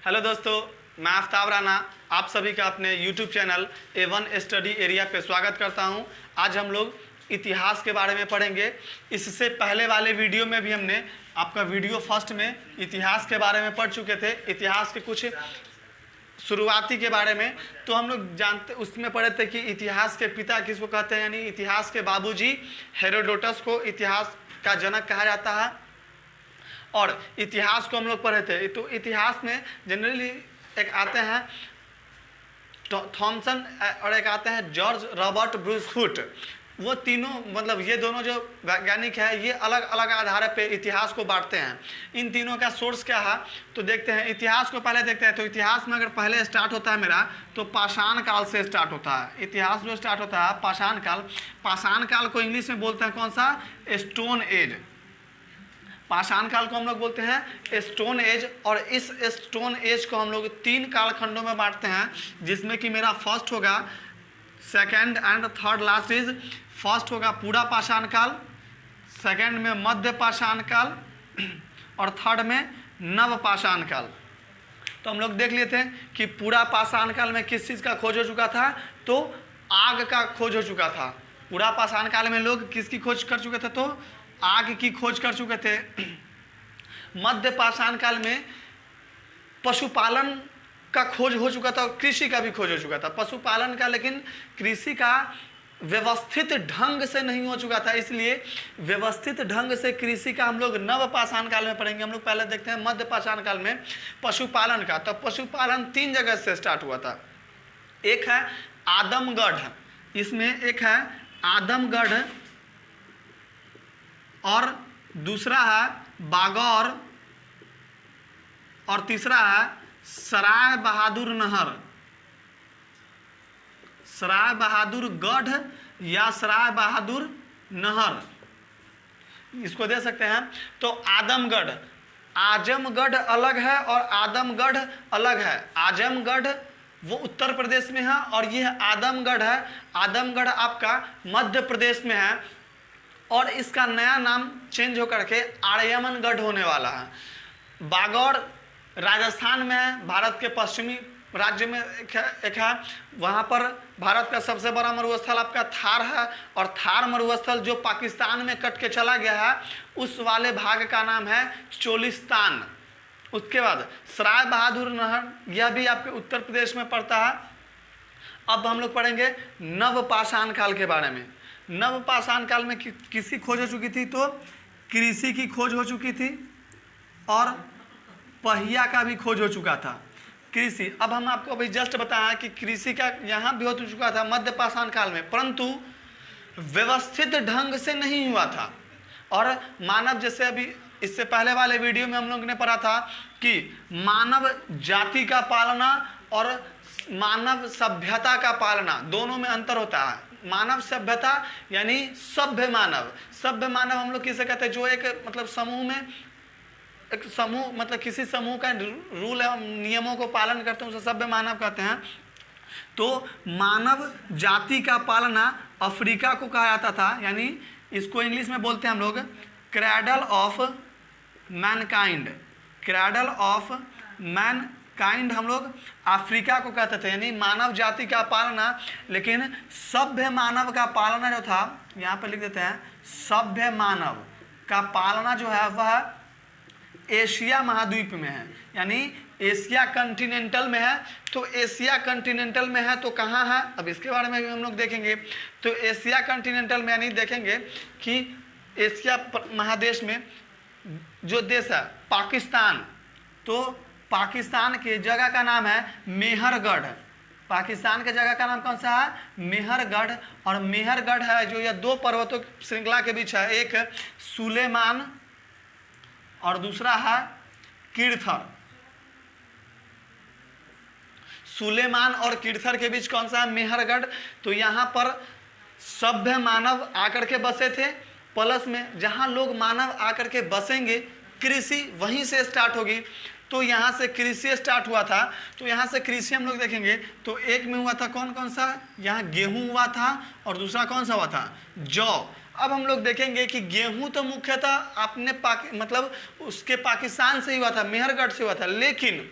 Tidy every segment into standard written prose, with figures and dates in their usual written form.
Hello दोस्तों, मैं आफ्ताब राना आप सभी का अपने YouTube channel A1 study area पे स्वागत करता हूं। आज हम लोग इतिहास के बारे में पढ़ेंगे। इससे पहले वाले वीडियो में भी हमने आपका वीडियो फर्स्ट में इतिहास के बारे में पढ़ चुके थे, इतिहास के कुछ शुरुआती के बारे में। तो हम लोग जानते उसमें पढ़े थे कि इतिहास के पिता किसको कहते हैं, यानी इतिहास के बाबूजी हेरोडोटस को इतिहास का जनक कहा जाता है। और इतिहास को हम लोग पढ़े थे। तो इतिहास में जनरली एक आते हैं थॉमसन और एक आते हैं जॉर्ज रॉबर्ट ब्रूस हुट। वो तीनों मतलब ये दोनों जो वैज्ञानिक हैं ये अलग अलग आधार पे इतिहास को बांटते हैं। इन तीनों का सोर्स क्या है तो देखते हैं। इतिहास को पहले देखते हैं। तो इतिहास में अगर पहले स्टार्ट होता है मेरा तो पाषाण काल से स्टार्ट होता है। इतिहास जो स्टार्ट होता है पाषाण काल। पाषाण काल को इंग्लिश में बोलते हैं कौन सा, स्टोन एज। पाषाण काल को हम लोग बोलते हैं स्टोन एज। और इस स्टोन एज को हम लोग तीन कालखंडों में बांटते हैं, जिसमें कि मेरा फर्स्ट होगा, second and third last is. First होगा पूरा पाषाण काल, सेकंड में मध्य पाषाण काल और थर्ड में नव पाषाण काल। तो हम लोग देख लेते हैं कि पूरा पाषाण काल में किस चीज़ का खोज हो चुका था, तो आग का खोज हो चुका था। पूरा पाषाण काल में लोग किसकी खोज कर चुके थे, तो आग की खोज कर चुके थे। मध्य पाषाण काल में पशुपालन का खोज हो चुका था और कृषि का भी खोज हो चुका था। पशुपालन का, लेकिन कृषि का व्यवस्थित ढंग से नहीं हो चुका था, इसलिए व्यवस्थित ढंग से कृषि का हम लोग नव पाषाण काल में पढ़ेंगे। हम लोग पहले देखते हैं मध्य पाषाण काल में पशुपालन का। तो पशुपालन तीन जगह से स्टार्ट हुआ था। एक है आदमगढ़, इसमें एक है आदमगढ़ और दूसरा है बागौर और तीसरा है सराय बहादुर नहर। सराय बहादुर गढ़ या सराय बहादुर नहर, इसको दे सकते हैं। तो आदमगढ़, आजमगढ़ अलग है और आदमगढ़ अलग है। आजमगढ़ वो उत्तर प्रदेश में है और यह आदमगढ़ है। आदमगढ़ आपका मध्य प्रदेश में है और इसका नया नाम चेंज होकर के आर्यमनगढ़ होने वाला है। बागौर राजस्थान में है, भारत के पश्चिमी राज्य में एक है। वहाँ पर भारत का सबसे बड़ा मरुस्थल आपका थार है और थार मरुस्थल जो पाकिस्तान में कट के चला गया है उस वाले भाग का नाम है चोलिस्तान। उसके बाद सराय बहादुर नहर, यह भी आपके उत्तर प्रदेश में पड़ता है। अब हम लोग पढ़ेंगे नव पाषाण काल के बारे में। नव पाषाण काल में किसकी खोज हो चुकी थी, तो कृषि की खोज हो चुकी थी और पहिया का भी खोज हो चुका था। कृषि, अब हम आपको अभी जस्ट बताया कि कृषि का यहाँ भी हो चुका था मध्य पाषाण काल में, परंतु व्यवस्थित ढंग से नहीं हुआ था। और मानव, जैसे अभी इससे पहले वाले वीडियो में हम लोग ने पढ़ा था कि मानव जाति का पालना और मानव सभ्यता का पालना, दोनों में अंतर होता है। मानव सभ्यता यानी सभ्य मानव। सभ्य मानव हम लोग किसे कहते हैं, जो एक मतलब समूह में, एक समूह मतलब किसी समूह का रूल है, नियमों को पालन करते हैं, उसे सभ्य मानव कहते हैं। तो मानव जाति का पालना अफ्रीका को कहा जाता था, यानी इसको इंग्लिश में बोलते हैं हम लोग cradle of Mankind. Cradle of Mankind हम लोग अफ्रीका को कहते थे, यानी मानव जाति का पालना। लेकिन सभ्य मानव का पालना जो था, यहाँ पर लिख देते हैं, सभ्य मानव का पालना जो है वह एशिया महाद्वीप में है, यानी एशिया कंटिनेंटल में है। तो एशिया कंटिनेंटल में है तो कहाँ है, अब इसके बारे में भी हम लोग देखेंगे। तो एशिया कंटिनेंटल में यानी देखेंगे कि एशिया महादेश में जो देश है पाकिस्तान, तो पाकिस्तान के जगह का नाम है मेहरगढ़। पाकिस्तान के जगह का नाम कौन सा है, मेहरगढ़। और मेहरगढ़ है जो यह दो पर्वतों की श्रृंखला के बीच है, एक सुलेमान और दूसरा है किरथर। सुलेमान और किरथर के बीच कौन सा है, मेहरगढ़। तो यहाँ पर सभ्य मानव आकर के बसे थे, प्लस में जहाँ लोग मानव आकर के बसेंगे कृषि वहीं से स्टार्ट होगी। तो यहाँ से कृषि स्टार्ट हुआ था। तो यहाँ से कृषि हम लोग देखेंगे तो एक में हुआ था कौन कौन सा, यहाँ गेहूं हुआ था और दूसरा कौन सा हुआ था, जौ। अब हम लोग देखेंगे कि गेहूं तो मुख्यतः अपने मतलब उसके पाकिस्तान से ही हुआ था, मेहरगढ़ से हुआ था, लेकिन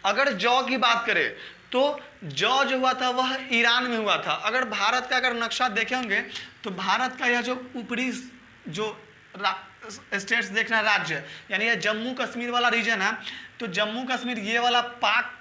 अगर जौ की बात करें तो जौ जो हुआ था वह ईरान में हुआ था। अगर भारत का अगर नक्शा देखे होंगे तो भारत का यह जो ऊपरी जो स्टेट्स देखना राज्य, यानी यह जम्मू कश्मीर वाला रीजन है, तो जम्मू कश्मीर ये वाला पाक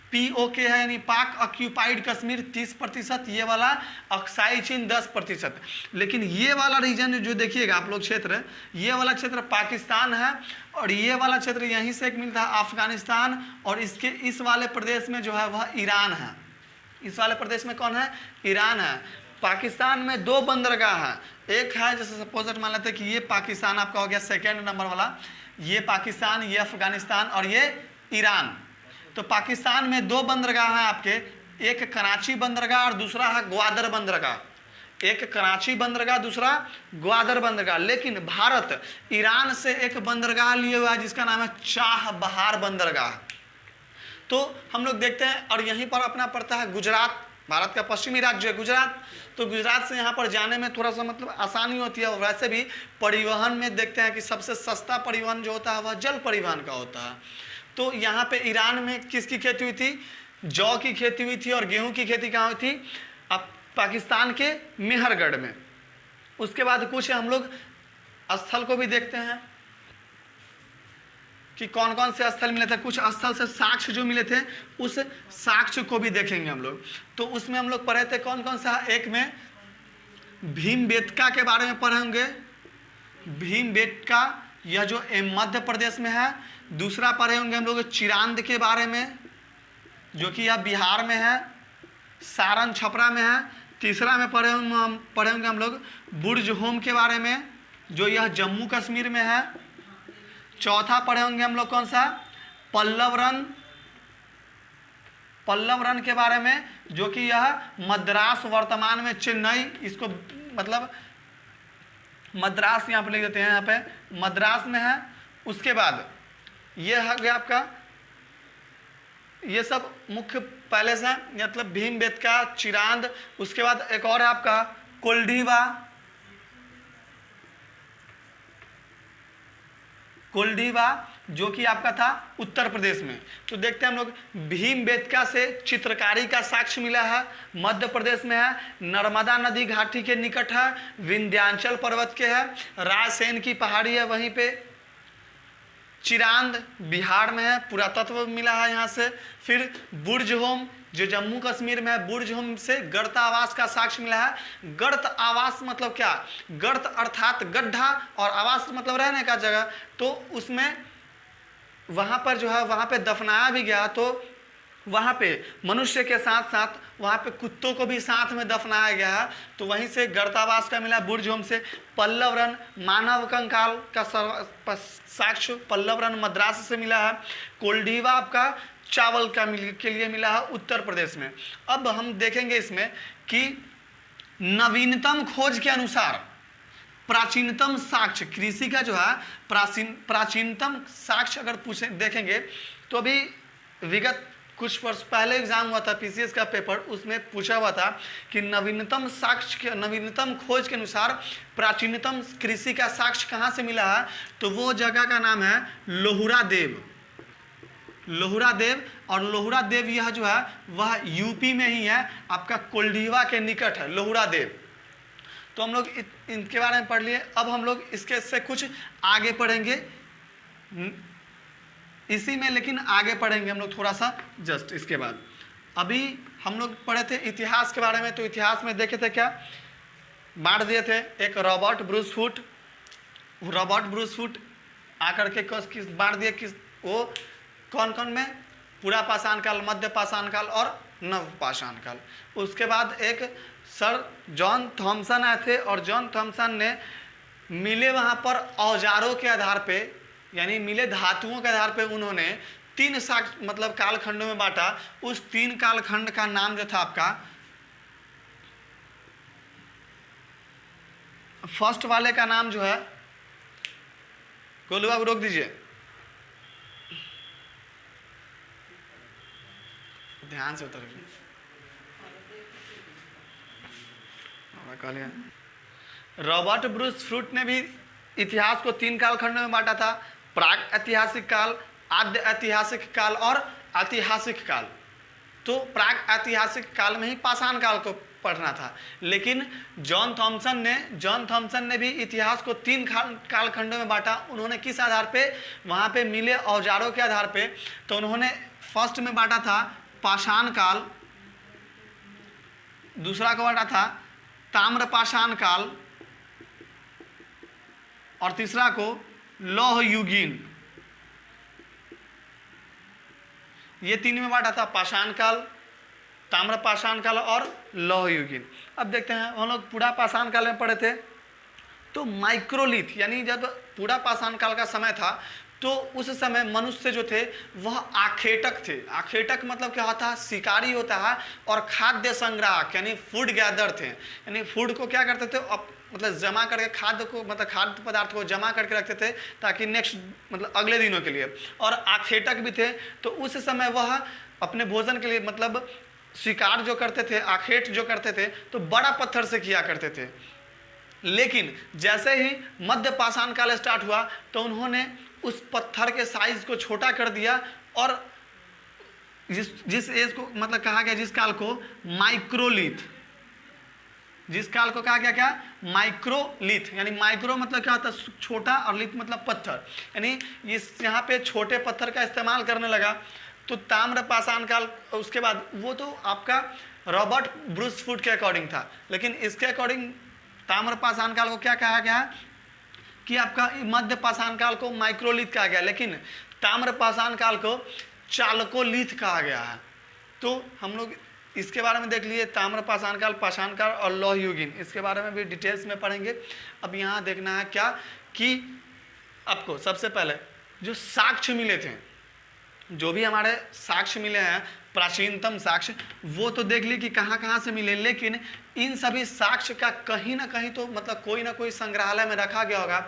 POK है, यानी पाक ऑक्यूपाइड कश्मीर 30%, ये वाला अक्साई चीन 10%। लेकिन ये वाला रीजन जो देखिएगा आप लोग क्षेत्र, ये वाला क्षेत्र पाकिस्तान है, और ये वाला क्षेत्र यहीं से एक मिलता है अफगानिस्तान, और इसके इस वाले प्रदेश में जो है वह ईरान है। इस वाले प्रदेश में कौन है? ईरान है। पाकिस्तान में 2 बंदरगाह हैं, एक है जैसे सपोज मान लेते हैं कि ये पाकिस्तान आपका हो गया सेकेंड नंबर वाला, ये पाकिस्तान, ये अफगानिस्तान और ये ईरान। तो पाकिस्तान में 2 बंदरगाह हैं आपके, एक कराची बंदरगाह और दूसरा है ग्वादर बंदरगाह। एक कराची बंदरगाह, दूसरा ग्वादर बंदरगाह। लेकिन भारत ईरान से एक बंदरगाह लिए हुआ है जिसका नाम है चाबहार बंदरगाह। तो हम लोग देखते हैं, और यहीं पर अपना पड़ता है गुजरात, भारत का पश्चिमी राज्य है गुजरात। तो गुजरात से यहाँ पर जाने में थोड़ा सा मतलब आसानी होती है। और वैसे भी परिवहन में देखते हैं कि सबसे सस्ता परिवहन जो होता है वह जल परिवहन का होता है। तो यहाँ पे ईरान में किसकी खेती हुई थी? जौ की खेती हुई थी। और गेहूं की खेती कहाँ हुई थी? अब पाकिस्तान के मेहरगढ़ में। उसके बाद कुछ हम लोग स्थल को भी देखते हैं कि कौन कौन से स्थल मिले थे। कुछ स्थल से साक्ष्य जो मिले थे उस साक्ष्य को भी देखेंगे हम लोग। तो उसमें हम लोग पढ़े थे कौन कौन सा? एक में भीमबेटका के बारे में पढ़े होंगे, भीमबेटका, यह जो मध्य प्रदेश में है। दूसरा पढ़े होंगे हम लोग चिरांद के बारे में, जो कि यह बिहार में है, सारण छपरा में है। तीसरा में पढ़े होंगे हम लोग बुर्ज होम के बारे में, जो यह जम्मू कश्मीर में है। चौथा पढ़े होंगे हम लोग कौन सा? पल्लव रन के बारे में, जो कि यह मद्रास, वर्तमान में चेन्नई, इसको मतलब मद्रास यहाँ पे लिख देते हैं, यहाँ पे मद्रास में है। उसके बाद ये है गया आपका, ये सब मुख्य पैलेस है, मतलब भीमबेटका, चिरांद। उसके बाद एक और है आपका कोल्डीवा, जो कि आपका था उत्तर प्रदेश में। तो देखते हैं हम लोग, भीमबेटका से चित्रकारी का साक्ष्य मिला है, मध्य प्रदेश में है, नर्मदा नदी घाटी के निकट है, विंध्याचल पर्वत के है, रायसेन की पहाड़ी है वहीं पे। चिरांद बिहार में है, पुरातत्व मिला है यहाँ से। फिर बुर्ज होम जो जम्मू कश्मीर में है, बुर्ज होम से गर्त आवास का साक्ष्य मिला है। गर्त आवास मतलब क्या? गर्त अर्थात गड्ढा, और आवास मतलब रहने का जगह। तो उसमें वहाँ पर जो है वहाँ पे दफनाया भी गया। तो वहाँ पे मनुष्य के साथ साथ वहाँ पे कुत्तों को भी साथ में दफनाया गया है। तो वहीं से गर्तावास का मिला बुर्ज होम से। पल्लव रन मानव कंकाल का साक्ष्य पल्लव रन मद्रास से मिला है। कोल्डीवा आपका चावल के लिए मिला है उत्तर प्रदेश में। अब हम देखेंगे इसमें कि नवीनतम खोज के अनुसार प्राचीनतम साक्ष्य कृषि का जो है प्राचीनतम साक्ष्य अगर पूछे देखेंगे तो अभी विगत कुछ वर्ष पहले एग्जाम हुआ था PCS का पेपर, उसमें पूछा हुआ था कि नवीनतम साक्ष्य नवीनतम खोज के अनुसार प्राचीनतम कृषि का साक्ष्य कहाँ से मिला है। तो वो जगह का नाम है लोहुरा देव। और लोहुरा देव यह जो है वह यूपी में ही है, आपका कोल्डीवा के निकट है लोहुरा देव। तो हम लोग इनके बारे में पढ़ लिए। अब हम लोग इसके से कुछ आगे पढ़ेंगे इसी में, लेकिन आगे पढ़ेंगे हम लोग थोड़ा सा जस्ट इसके बाद। अभी हम लोग पढ़े थे इतिहास के बारे में। तो इतिहास में देखे थे क्या बांट दिए थे, एक रॉबर्ट ब्रूस फुट आकर के किस बांट दिए, किस वो कौन कौन में, पूरा पाषाण काल, मध्य पाषाण काल और नव पाषाण काल। उसके बाद एक सर जॉन थॉमसन आए थे, और जॉन थॉमसन ने मिले वहाँ पर औजारों के आधार पे, यानी मिले धातुओं के आधार पे उन्होंने 3 मतलब कालखंडों में बांटा। उस 3 कालखंड का नाम जो था आपका, फर्स्ट वाले का नाम जो है, गोलू बाबू रोक दीजिए, ध्यान से उतर रॉबर्ट ब्रूस फ्रूट ने भी इतिहास को 3 कालखंडों में बांटा था, प्राग ऐतिहासिक काल, आद्य ऐतिहासिक काल और ऐतिहासिक काल, तो प्राग ऐतिहासिक काल में ही पाषाण काल को पढ़ना था। लेकिन जॉन थॉमसन ने भी इतिहास को 3 कालखंडों में बांटा। उन्होंने किस आधार पे? वहाँ पे मिले औजारों के आधार पे। तो उन्होंने फर्स्ट में बांटा था पाषाण काल, दूसरा को बांटा था ताम्र पाषाण काल, और तीसरा को लौह युगीन। ये 3 में बांटा था, पाषाण काल, ताम्र पाषाण काल और लौह युगीन। अब देखते हैं, हम लोग पूरा पाषाण काल में पढ़े थे। तो माइक्रोलिथ यानी जब पूरा पाषाण काल का समय था तो उस समय मनुष्य जो थे वह आखेटक थे। आखेटक मतलब क्या होता है? शिकारी होता है। और खाद्य संग्राहक यानी फूड गैदर थे, यानी फूड को क्या करते थे? मतलब जमा करके खाद्य को, मतलब खाद्य पदार्थ को जमा करके रखते थे ताकि नेक्स्ट मतलब अगले दिनों के लिए। और आखेटक भी थे, तो उस समय वह अपने भोजन के लिए मतलब शिकार जो करते थे, आखेट जो करते थे, तो बड़ा पत्थर से किया करते थे। लेकिन जैसे ही मध्य पाषाण काल स्टार्ट हुआ तो उन्होंने उस पत्थर के साइज को छोटा कर दिया और जिस एज को मतलब कहा गया, जिस काल को माइक्रोलिथ, जिस काल को कहा गया क्या? माइक्रोलिथ। यानी माइक्रो मतलब क्या होता है? छोटा, और लिथ मतलब पत्थर, यानी इस यहाँ पे छोटे पत्थर का इस्तेमाल करने लगा। तो ताम्र पाषाण काल, उसके बाद वो तो आपका रॉबर्ट ब्रूस फूड के अकॉर्डिंग था, लेकिन इसके अकॉर्डिंग ताम्र पाषाण काल को क्या कहा गया कि आपका मध्य पाषाण काल को माइक्रोलिथ कहा गया, लेकिन ताम्र पाषाण काल को चालकोलिथ कहा गया है। तो हम लोग इसके बारे में देख लिए, ताम्र पाषाण काल, पाषाण काल और लौह युगीन, इसके बारे में भी डिटेल्स में पढ़ेंगे। अब यहाँ देखना है क्या कि आपको सबसे पहले जो साक्ष्य मिले थे, जो भी हमारे साक्ष्य मिले हैं, प्राचीनतम साक्ष्य, वो तो देख ली कि कहाँ कहाँ से मिले। लेकिन इन सभी साक्ष्य का कहीं ना कहीं तो मतलब कोई ना कोई संग्रहालय में रखा गया होगा।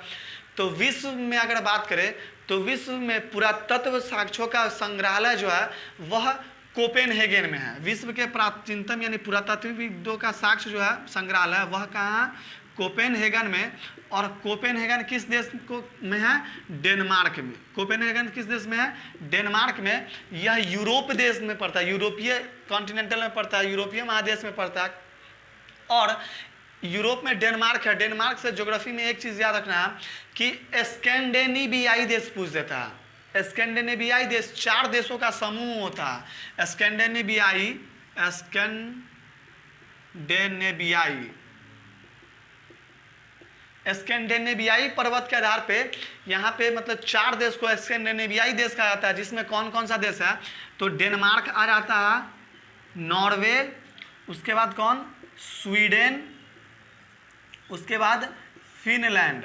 तो विश्व में अगर बात करें तो विश्व में पुरातत्व साक्ष्यों का संग्रहालय जो है वह कोपेनहेगन में है। विश्व के प्राचीनतम यानी पुरातत्वविदों का साक्ष्य जो है संग्रहालय, वह कहाँ? कोपेनहेगन में। और कोपेनहेगन किस देश को में है? डेनमार्क में। कोपेनहेगन किस देश में है? डेनमार्क में। यह यूरोप देश में पड़ता है, यूरोपीय कॉन्टिनेंटल में पड़ता है, यूरोपीय महादेश में पड़ता है। और यूरोप में डेनमार्क है। डेनमार्क से ज्योग्राफी में एक चीज़ याद रखना है कि स्कैंडिनेवियाई देश पूछ देता है। स्कैंडिनेवियाई देश 4 देशों का समूह होता है। स्कैंडिनेवियाई पर्वत के आधार पे यहाँ पे मतलब 4 देश को स्कैंडिनेवियाई देश कहा जाता है, जिसमें कौन कौन सा देश है? तो डेनमार्क आ जाता है, नॉर्वे, उसके बाद कौन? स्वीडन, उसके बाद फिनलैंड।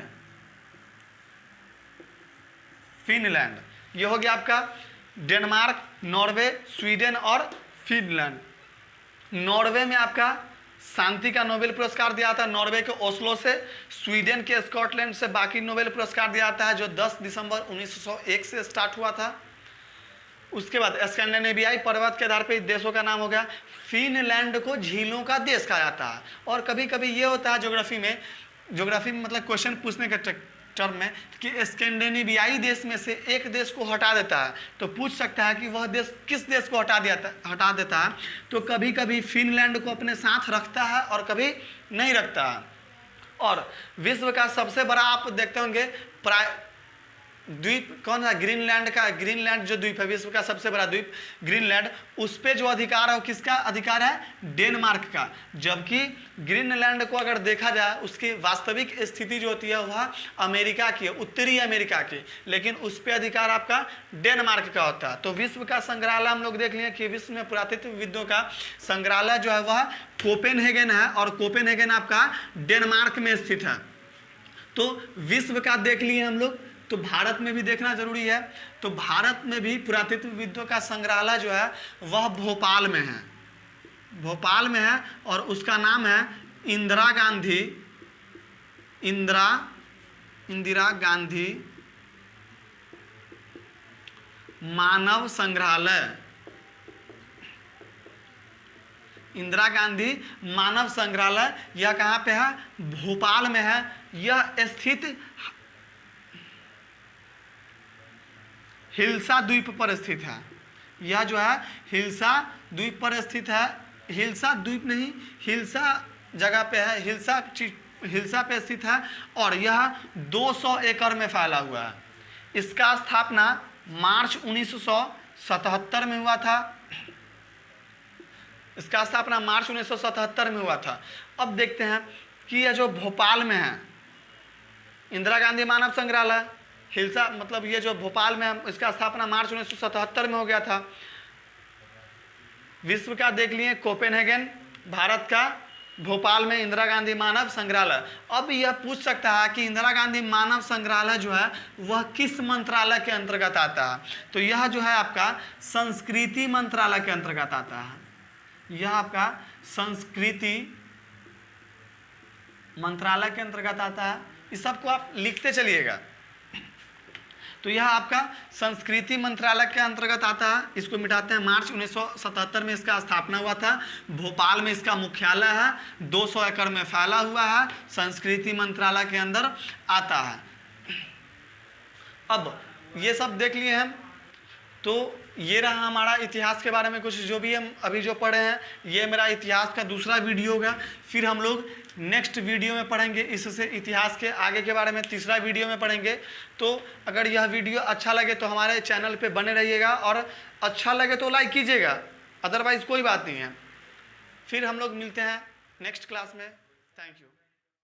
ये हो गया आपका डेनमार्क, नॉर्वे, स्वीडन और फिनलैंड। नॉर्वे में आपका शांति का नोबेल पुरस्कार दिया जाता है, नॉर्वे के ओस्लो से। स्वीडन के स्कॉटलैंड से बाकी नोबेल पुरस्कार दिया जाता है, जो 10 दिसंबर 1901 से स्टार्ट हुआ था। उसके बाद स्कैंडिनेवियाई पर्वत के आधार पर देशों का नाम हो गया। फिनलैंड को झीलों का देश कहा जाता है। और कभी कभी ये होता है ज्योग्राफी में मतलब क्वेश्चन पूछने के टर्म में कि स्कैंडिनेवियाई देश में से एक देश को हटा देता है, तो पूछ सकता है कि वह देश किस देश को हटा देता है। तो कभी कभी फिनलैंड को अपने साथ रखता है और कभी नहीं रखता है। और विश्व का सबसे बड़ा आप देखते होंगे द्वीप कौन सा? ग्रीनलैंड जो द्वीप है, विश्व का सबसे बड़ा द्वीप ग्रीनलैंड, उस पे जो अधिकार है वो किसका अधिकार है? डेनमार्क का। जबकि ग्रीनलैंड को अगर देखा जाए उसकी वास्तविक स्थिति जो होती है वह अमेरिका की है, उत्तरी अमेरिका की, लेकिन उस पे अधिकार आपका डेनमार्क का होता है। तो विश्व का संग्रहालय हम लोग देख लिए कि विश्व में पुरातत्वविदों का संग्रहालय जो है वह कोपेनहेगन है, और कोपेनहेगन आपका डेनमार्क में स्थित है। तो विश्व का देख लिए हम लोग, तो भारत में भी देखना जरूरी है। तो भारत में भी पुरातत्वविदों का संग्रहालय जो है वह भोपाल में है, और उसका नाम है इंदिरा गांधी मानव संग्रहालय। इंदिरा गांधी मानव संग्रहालय यह कहाँ पे है? भोपाल में है। यह स्थित हिल्सा द्वीप पर स्थित है। यह जो है हिल्सा द्वीप पर स्थित है। हिल्सा द्वीप नहीं, हिल्सा जगह पे है, हिल्सा पे स्थित है और यह 200 एकड़ में फैला हुआ है। इसका स्थापना मार्च 1977 में हुआ था। इसका स्थापना मार्च 1977 में हुआ था। अब देखते हैं कि यह जो भोपाल में है इंदिरा गांधी मानव संग्रहालय, हिल्सा मतलब ये जो भोपाल में है, इसका स्थापना मार्च 1977 में हो गया था। विश्व का देख लिए कोपेनहेगन, भारत का भोपाल में इंदिरा गांधी मानव संग्रहालय। अब यह पूछ सकता है कि इंदिरा गांधी मानव संग्रहालय जो है वह किस मंत्रालय के अंतर्गत आता है, तो यह जो है आपका संस्कृति मंत्रालय के अंतर्गत आता है। यह आपका संस्कृति मंत्रालय के अंतर्गत आता है। इस सबको आप लिखते चलिएगा। तो यह आपका संस्कृति मंत्रालय के अंतर्गत आता है। इसको मिटाते हैं। मार्च 1977 में इसका स्थापना हुआ था। भोपाल में इसका मुख्यालय है, 200 एकड़ में फैला हुआ है, संस्कृति मंत्रालय के अंदर आता है। अब ये सब देख लिए हम। तो ये रहा हमारा इतिहास के बारे में कुछ, जो भी हम अभी जो पढ़े हैं। ये मेरा इतिहास का दूसरा वीडियो होगा। फिर हम लोग नेक्स्ट वीडियो में पढ़ेंगे इससे इतिहास के आगे के बारे में, तीसरा वीडियो में पढ़ेंगे। तो अगर यह वीडियो अच्छा लगे तो हमारे चैनल पे बने रहिएगा और अच्छा लगे तो लाइक कीजिएगा, अदरवाइज़ कोई बात नहीं है। फिर हम लोग मिलते हैं नेक्स्ट क्लास में। Thank you.